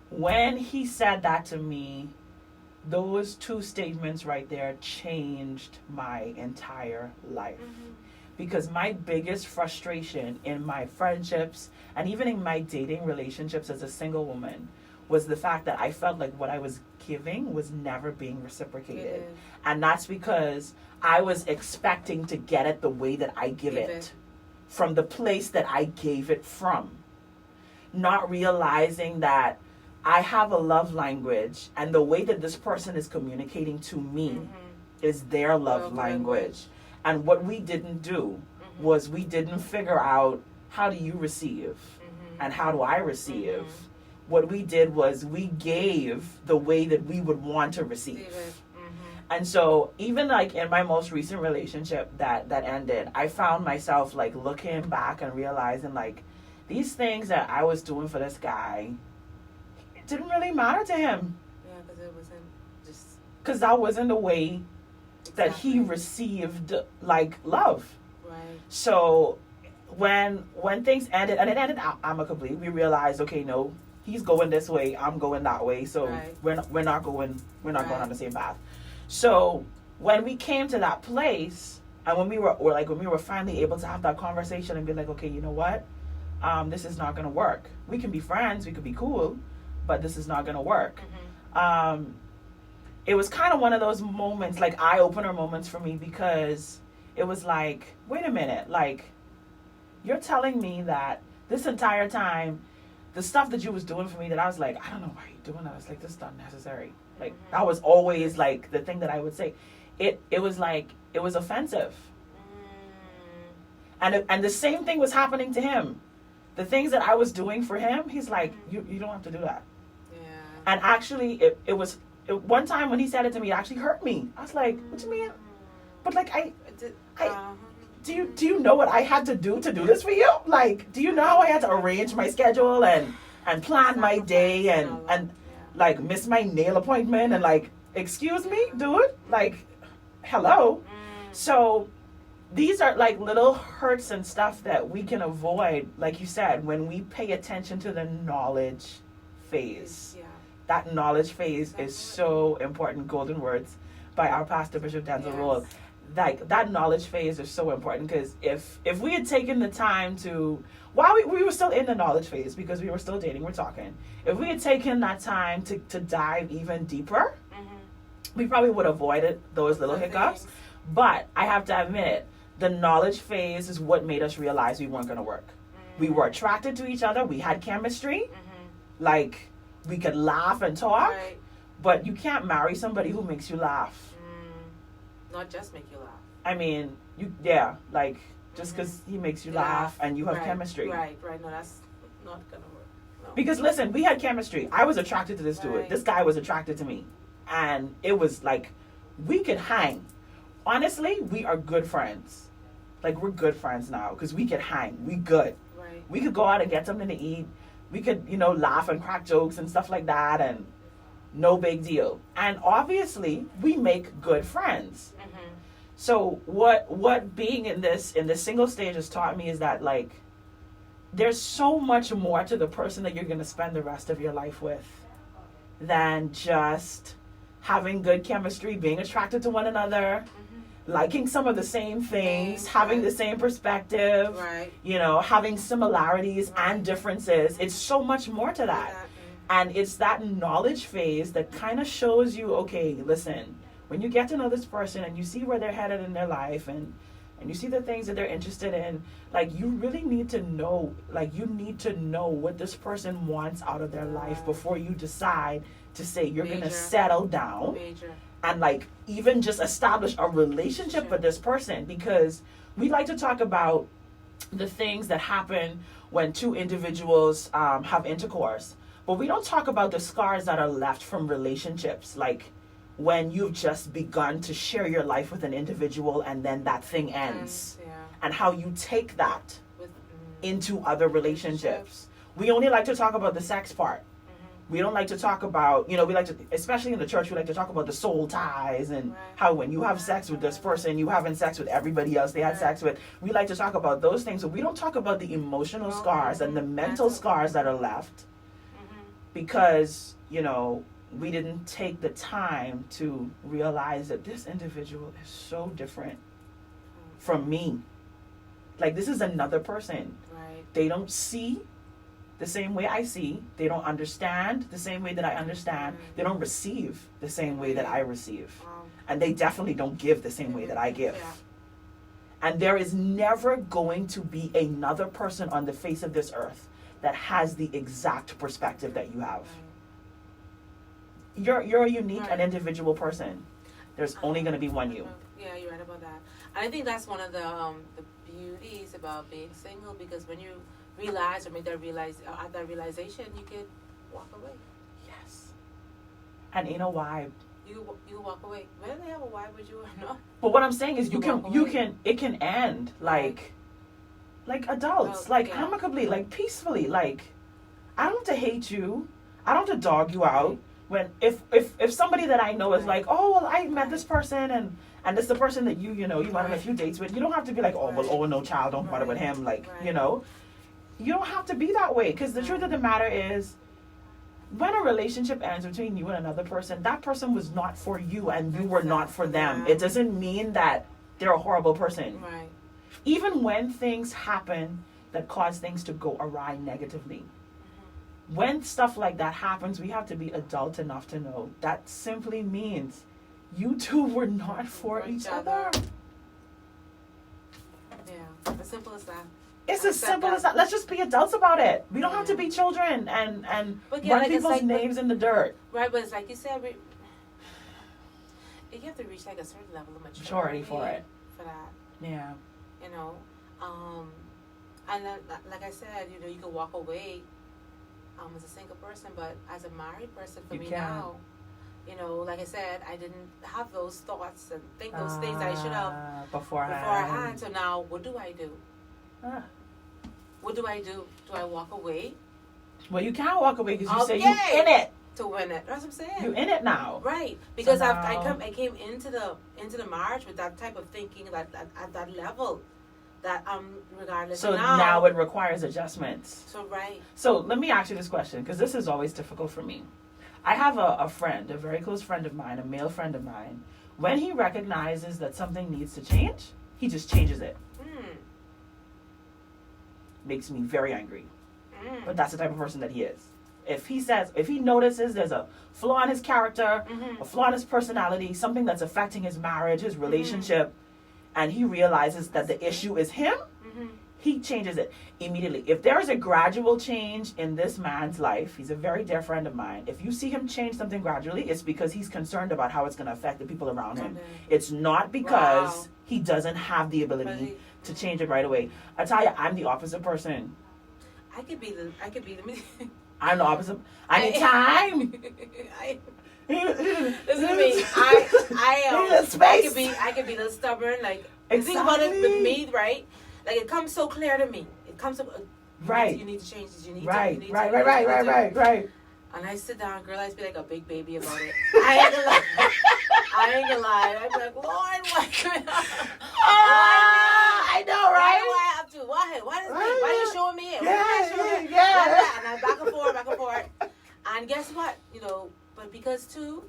When he said that to me, those two statements right there changed my entire life. Because my biggest frustration in my friendships and even in my dating relationships as a single woman was the fact that I felt like what I was giving was never being reciprocated. And that's because I was expecting to get it the way that I give it, from the place that I gave it from. Not realizing that I have a love language, and the way that this person is communicating to me is their love language. And what we didn't do was we didn't figure out, how do you receive and how do I receive? What we did was we gave the way that we would want to receive. And so even like in my most recent relationship that ended, I found myself like looking back and realizing like these things that I was doing for this guy, it didn't really matter to him. Yeah, because it wasn't just... Because that wasn't the way that he received like love. Right. So when things ended, and it ended amicably, we realized, okay, no, he's going this way, I'm going that way, so we're not going on the same path. So when we came to that place, and when we were finally able to have that conversation and be like, okay, you know what, this is not going to work. We can be friends, we could be cool, but this is not going to work. It was kind of one of those moments, like eye-opener moments for me, because it was like, wait a minute, like, you're telling me that this entire time, the stuff that you was doing for me that I was like, I don't know why you're doing that. I was like, this is not necessary. Like, that was always like the thing that I would say. It was like, it was offensive. And the same thing was happening to him. The things that I was doing for him, he's like, you don't have to do that. Yeah. And actually, it was, one time when he said it to me, it actually hurt me. I was like, what do you mean? But like, do you know what I had to do this for you? Like, do you know how I had to arrange my schedule and plan my day and like miss my nail appointment and like, excuse me, dude? Like, hello? So these are like little hurts and stuff that we can avoid, like you said, when we pay attention to the knowledge phase. Yeah. That knowledge phase is so important. Golden words by our pastor, Bishop Denzel Roll. Like, that knowledge phase is so important, because if we had taken the time to, while we were still in the knowledge phase, because we were still dating, we're talking, if we had taken that time to dive even deeper, we probably would have avoided those little hiccups. But I have to admit, the knowledge phase is what made us realize we weren't going to work. We were attracted to each other. We had chemistry. Like, we could laugh and talk, but you can't marry somebody who makes you laugh. Not just make you laugh. I mean, like, just because he makes you laugh and you have chemistry. Right. No, that's not going to work. No. Because, listen, we had chemistry. I was attracted to this dude. This guy was attracted to me. And it was like, we could hang. Honestly, we are good friends. Like, we're good friends now because we could hang. We good. Right. We could go out and get something to eat. We could, laugh and crack jokes and stuff like that, and no big deal. And obviously, we make good friends. So what being in this single stage has taught me is that, like, there's so much more to the person that you're going to spend the rest of your life with than just having good chemistry, being attracted to one another, liking some of the same things, having the same perspective, having similarities and differences. It's so much more to that. And it's that knowledge phase that kind of shows you, okay, listen, when you get to know this person and you see where they're headed in their life and you see the things that they're interested in, like, you really need to know, like, you need to know what this person wants out of their life before you decide to say you're going to settle down and, like, even just establish a relationship with this person. Because we like to talk about the things that happen when two individuals have intercourse, but we don't talk about the scars that are left from relationships, like when you've just begun to share your life with an individual and then that thing ends, and how you take that into other relationships. We only like to talk about the sex part. We don't like to talk about, we like to, especially in the church, we like to talk about the soul ties and how when you have sex with this person, you having sex with everybody else they had sex with. We like to talk about those things, but we don't talk about the emotional scars and the mental scars that are left because, we didn't take the time to realize that this individual is so different from me. Like, this is another person. They don't see the same way I see. They don't understand the same way that I understand. They don't receive the same way that I receive. And they definitely don't give the same way that I give. And there is never going to be another person on the face of this earth that has the exact perspective that you have. You're a unique and individual person. There's only going to be one you. Yeah, you're right about that. I think that's one of the beauties about being single, because when you realize or make that at that realization, you can walk away. Yes. And ain't no vibe. You walk away. Whether they have a vibe with you or not. But what I'm saying is it can end like adults, amicably, like peacefully. Like, I don't have to hate you. I don't have to dog you out. When if somebody that I know is like, oh, well, I met this person and it's the person that you went on a few dates with, you don't have to be like, oh, well, oh, no, child, don't bother with him. Like, you don't have to be that way, because the truth of the matter is, when a relationship ends between you and another person, that person was not for you and you were not for them. It doesn't mean that they're a horrible person. Right. Even when things happen that cause things to go awry negatively, when stuff like that happens, we have to be adult enough to know that simply means you two were not for each other. Yeah, as simple as that. It's as simple as that. Let's just be adults about it. We don't have to be children and run people's names in the dirt. Right, but it's like you said, you have to reach like a certain level of maturity for it. For that. Yeah. You know, and then, like I said, you know, you can walk away as a single person, but as a married person, for me now, you know, like I said, I didn't have those thoughts and think those things that I should have beforehand. So now, what do I do? What do I do? Do I walk away? Well, you can't walk away because you say you're in it to win it. That's what I'm saying. You're in it now, right? Because so I came into the marriage with that type of thinking that at that level. That regardless. So now it requires adjustments. So right. So let me ask you this question, because this is always difficult for me. I have a friend, a very close friend of mine, a male friend of mine. When he recognizes that something needs to change, he just changes it. Makes me very angry. But that's the type of person that he is. If he notices there's a flaw in his character, a flaw in his personality, something that's affecting his marriage, his relationship, and he realizes that the issue is him, he changes it immediately. If there is a gradual change in this man's life, he's a very dear friend of mine. If you see him change something gradually, it's because he's concerned about how it's going to affect the people around him. It's not because he doesn't have the ability to change it right away. Italia, I'm the opposite person. I could be the I'm the opposite. I need time. Listen to me. I could be a little stubborn. Like the thing about it with me, right? Like it comes so clear to me. It comes up. Right. You need to change this. You need right. to. Right. And I sit down, girl. I be like a big baby about it. I ain't gonna lie. I be like, Lord, why? I know, right? Why do I have to? Why? Why are you showing me it? Yeah. And I'm back and forth. And guess what? You know. But because too,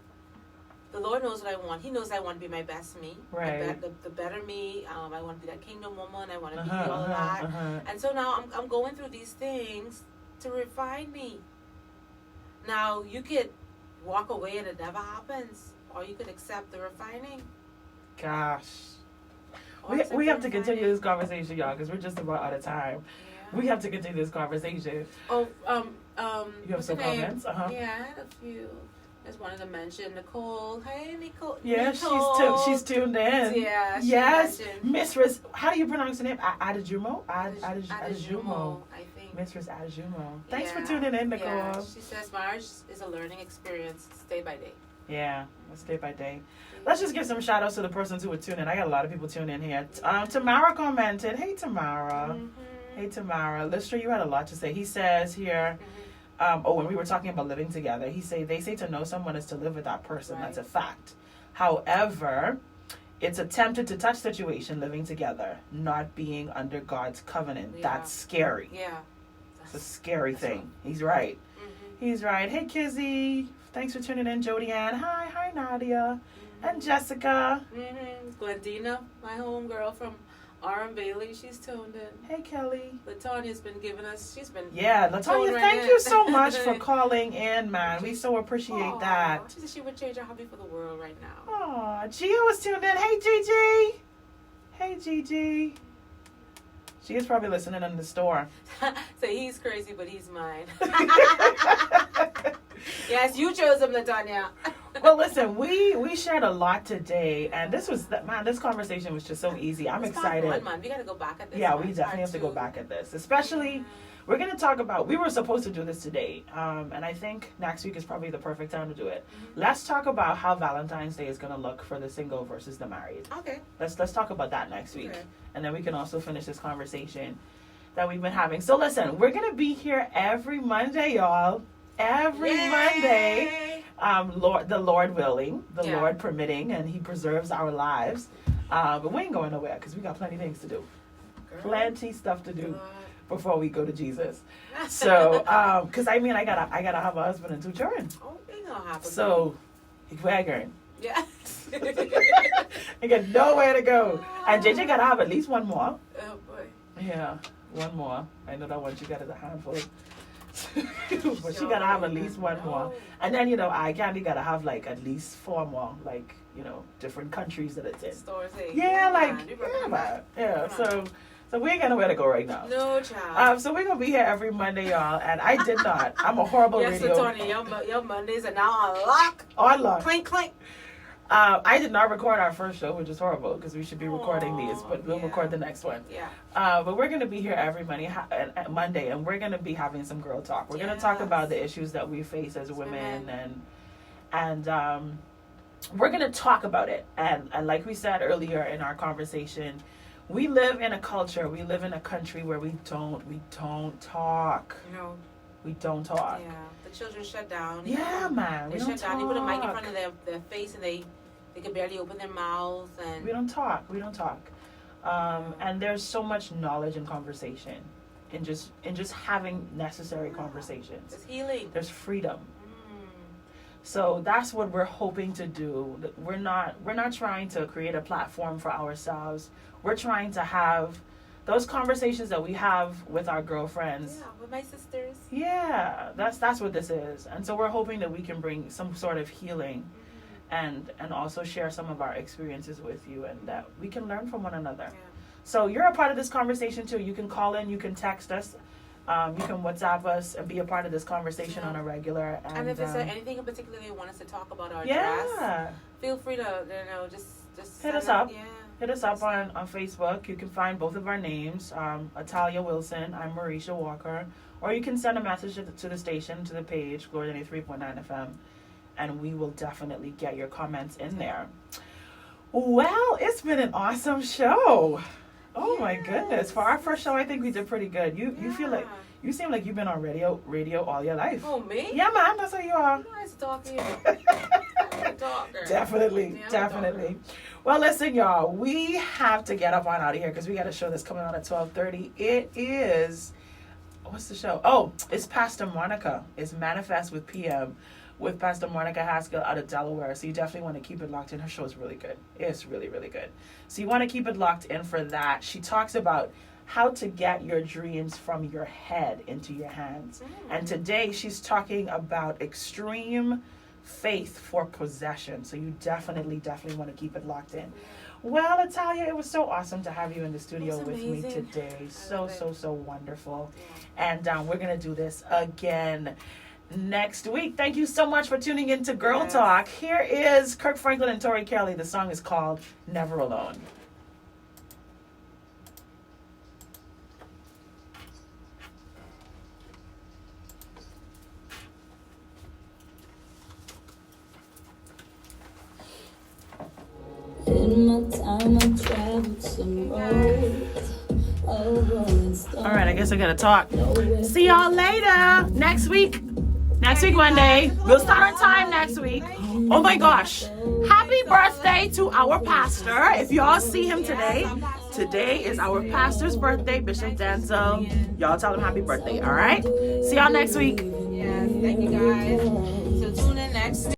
the Lord knows what I want. He knows I want to be my best me. Right. The better me. I want to be that kingdom woman. I want to be all of that. And so now I'm going through these things to refine me. Now you could walk away and it never happens, or you could accept the refining. Gosh. We have to continue this conversation, y'all, because we're just about out of time. Yeah. We have to continue this conversation. Oh, you have some comments? Yeah, I had a few. Just wanted to mention Nicole. Hey, Nicole. Yeah, Nicole. she's tuned in. Yeah. Yes, Mistress. How do you pronounce the name? Adejumo. Adejumo, I think. Mistress Adejumo. Thanks for tuning in, Nicole. Yeah. She says marriage is a learning experience, day by day. Yeah, it's day by day. Let's just give some shout outs to the persons who were tuning in. I got a lot of people tuning in here. Tamara commented. Hey, Tamara. Hey, Tamara. Lister, you had a lot to say. He says here. When we were talking about living together, they say to know someone is to live with that person. Right. That's a fact. However, it's a tempted to touch situation living together, not being under God's covenant. Yeah. That's scary. Yeah. It's a scary thing. Right. He's right. He's right. Hey, Kizzy. Thanks for tuning in, Jody Ann. Hi, Nadia. And Jessica. Glendina, my homegirl from R.M. Bailey, she's tuned in. Hey, Kelly. Latonia's been giving us, Yeah, Latonia, thank you so much for calling in, man. We so appreciate that. She said she would change her hobby for the world right now. Aw, Gia was tuned in. Hey, Gigi. Hey, Gigi. She is probably listening in the store. So he's crazy, but he's mine. Yes, you chose him, Latonia. Well, listen, we shared a lot today, and this conversation was just so easy. I'm excited. Fun, man. We got to go back at this. Yeah, we definitely have to go back at this. Especially, we're going to talk about, we were supposed to do this today, and I think next week is probably the perfect time to do it. Let's talk about how Valentine's Day is going to look for the single versus the married. Okay. Let's talk about that next week. Okay. And then we can also finish this conversation that we've been having. So listen, we're going to be here every Monday, y'all. Every Monday, the Lord willing, the Lord permitting, and He preserves our lives. But we ain't going nowhere because we got plenty of things to do. Plenty stuff to do before we go to Jesus. So, because I gotta have a husband and 2 children. Oh, ain't gonna happen. So, we're going. Yeah. I got nowhere to go. And JJ gotta have at least one more. Oh boy. Yeah, one more. I know that one she got as a handful. But she gotta have at least one more. And then, eye candy gotta have like at least 4 more, like, different countries that it's in. Stores, So we ain't got nowhere to go right now. No, child. So we're gonna be here every Monday, y'all. And I did not. I'm a horrible radio. Yes, Tony, your Mondays are now on lock. On lock. Clink, clink. I did not record our first show, which is horrible because we should be recording these, but we'll record the next one. Yeah. But we're going to be here every Monday, and we're going to be having some girl talk. We're going to talk about the issues that we face as women, and we're going to talk about it. And like we said earlier in our conversation, we live in a culture, we live in a country where we don't talk. No. We don't talk. Yeah. The children shut down. Yeah, man. They shut down. You put a mic in front of their face and they can barely open their mouths. And we don't talk. And there's so much knowledge and conversation in just having necessary conversations. There's healing. There's freedom. So that's what we're hoping to do. We're not trying to create a platform for ourselves. We're trying to have those conversations that we have with our girlfriends. Yeah, with my sisters. Yeah, that's what this is. And so we're hoping that we can bring some sort of healing and also share some of our experiences with you and that we can learn from one another. Yeah. So you're a part of this conversation too. You can call in, you can text us, you can WhatsApp us and be a part of this conversation on a regular. And if there's anything in particular you want us to talk about or address, feel free to just hit us up. Yeah. Hit us up on Facebook. You can find both of our names, Italia Wilson. I'm Mericha Walker. Or you can send a message to the station, to the page, Glory 93.9 FM, and we will definitely get your comments in there. Well, it's been an awesome show. Oh my goodness! For our first show, I think we did pretty good. You feel like you seem like you've been on radio all your life. Oh, me? Yeah, man. That's how you are. Nice talking to you. Definitely. Well, listen, y'all. We have to get up on out of here because we got a show that's coming on at 12:30. It is, what's the show? Oh, it's Pastor Monica. It's Manifest with PM with Pastor Monica Haskell out of Delaware. So you definitely want to keep it locked in. Her show is really good. It's really, really good. So you want to keep it locked in for that. She talks about how to get your dreams from your head into your hands. And today she's talking about extreme faith for possession. So you definitely want to keep it locked in. Well, Italia, it was so awesome to have you in the studio with me today. So wonderful. And we're going to do this again next week. Thank you so much for tuning in to Girl Talk. Here is Kirk Franklin and Tori Kelly. The song is called Never Alone. In my time, I traveled some roads. All right, I guess I gotta talk. See y'all later. Next week, Monday. We'll start on time next week. Oh my gosh. Happy birthday to our pastor. If y'all see him today is our pastor's birthday, Bishop Denzel. Y'all tell him happy birthday, all right? See y'all next week. Yes, thank you guys. So tune in next week.